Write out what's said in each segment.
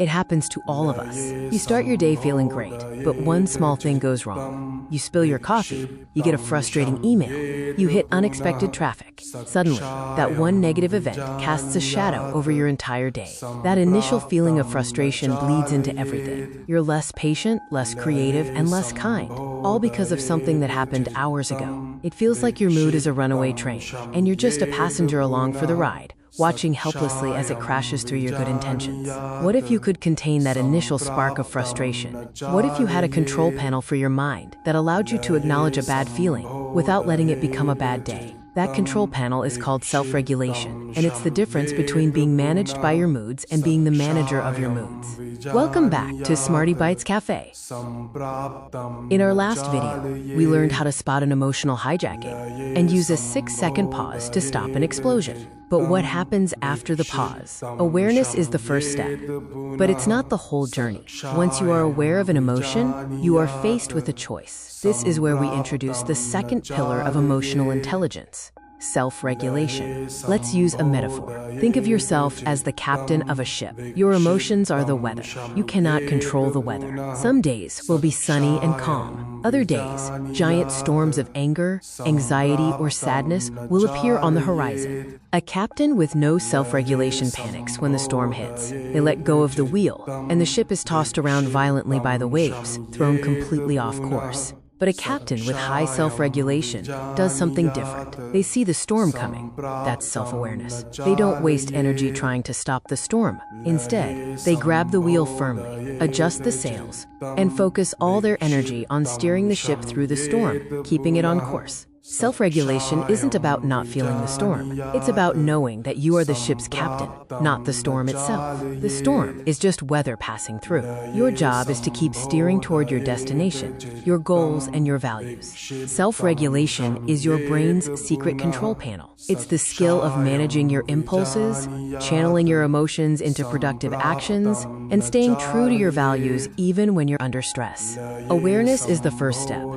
It happens to all of us. You start your day feeling great, but one small thing goes wrong. You spill your coffee, you get a frustrating email, you hit unexpected traffic. Suddenly, that one negative event casts a shadow over your entire day. That initial feeling of frustration bleeds into everything. You're less patient, less creative, and less kind, all because of something that happened hours ago. It feels like your mood is a runaway train, and you're just a passenger along for the ride, watching helplessly as it crashes through your good intentions. What if you could contain that initial spark of frustration? What if you had a control panel for your mind that allowed you to acknowledge a bad feeling without letting it become a bad day? That control panel is called self-regulation, and it's the difference between being managed by your moods and being the manager of your moods. Welcome back to Smarty Bytes Cafe. In our last video, we learned how to spot an emotional hijacking and use a 6-second pause to stop an explosion. But what happens after the pause? Awareness is the first step, but it's not the whole journey. Once you are aware of an emotion, you are faced with a choice. This is where we introduce the second pillar of emotional intelligence: self-regulation. Let's use a metaphor. Think of yourself as the captain of a ship. Your emotions are the weather. You cannot control the weather. Some days will be sunny and calm. Other days, giant storms of anger, anxiety, or sadness will appear on the horizon. A captain with no self-regulation panics when the storm hits. They let go of the wheel, and the ship is tossed around violently by the waves, thrown completely off course. But a captain with high self-regulation does something different. They see the storm coming. That's self-awareness. They don't waste energy trying to stop the storm. Instead, they grab the wheel firmly, adjust the sails, and focus all their energy on steering the ship through the storm, keeping it on course. Self-regulation isn't about not feeling the storm. It's about knowing that you are the ship's captain, not the storm itself. The storm is just weather passing through. Your job is to keep steering toward your destination, your goals, and your values. Self-regulation is your brain's secret control panel. It's the skill of managing your impulses, channeling your emotions into productive actions, and staying true to your values even when you're under stress. Awareness is the first step,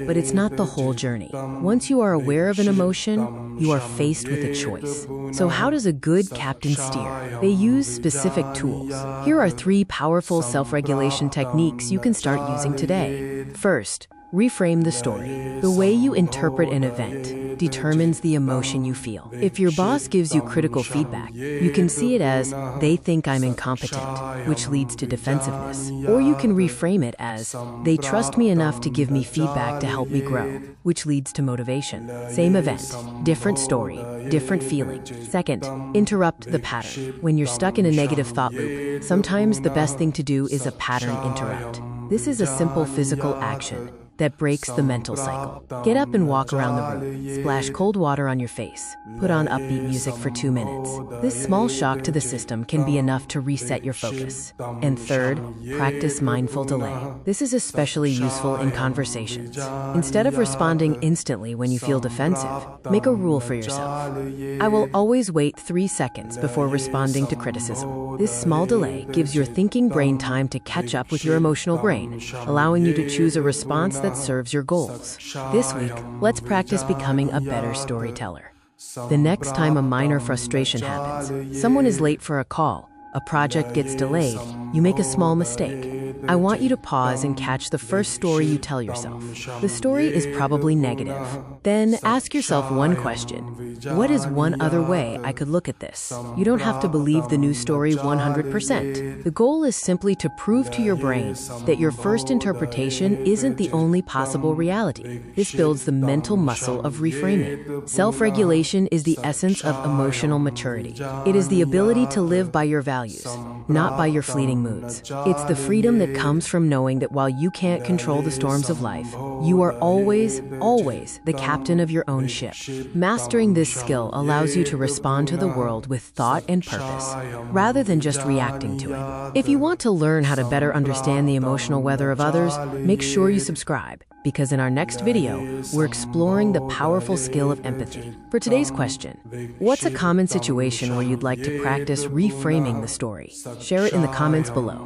but it's not the whole journey. Once you are aware of an emotion, you are faced with a choice. So how does a good captain steer? They use specific tools. Here are 3 powerful self-regulation techniques you can start using today. First, reframe the story. The way you interpret an event determines the emotion you feel. If your boss gives you critical feedback, you can see it as, "They think I'm incompetent," which leads to defensiveness. Or you can reframe it as, "They trust me enough to give me feedback to help me grow," which leads to motivation. Same event, different story, different feeling. Second, interrupt the pattern. When you're stuck in a negative thought loop, sometimes the best thing to do is a pattern interrupt. This is a simple physical action that breaks the mental cycle. Get up and walk around the room. Splash cold water on your face. Put on upbeat music for 2 minutes. This small shock to the system can be enough to reset your focus. And third, practice mindful delay. This is especially useful in conversations. Instead of responding instantly when you feel defensive, make a rule for yourself. I will always wait 3 seconds before responding to criticism. This small delay gives your thinking brain time to catch up with your emotional brain, allowing you to choose a response that serves your goals. This week, let's practice becoming a better storyteller. The next time a minor frustration happens, someone is late for a call, a project gets delayed, you make a small mistake, I want you to pause and catch the first story you tell yourself. The story is probably negative. Then ask yourself one question. What is one other way I could look at this? You don't have to believe the new story 100%. The goal is simply to prove to your brain that your first interpretation isn't the only possible reality. This builds the mental muscle of reframing. Self-regulation is the essence of emotional maturity. It is the ability to live by your values, not by your fleeting moods. It's the freedom that comes from knowing that while you can't control the storms of life, you are always, always the captain of your own ship. Mastering this skill allows you to respond to the world with thought and purpose, rather than just reacting to it. If you want to learn how to better understand the emotional weather of others, make sure you subscribe, because in our next video, we're exploring the powerful skill of empathy. For today's question, what's a common situation where you'd like to practice reframing the story? Share it in the comments below.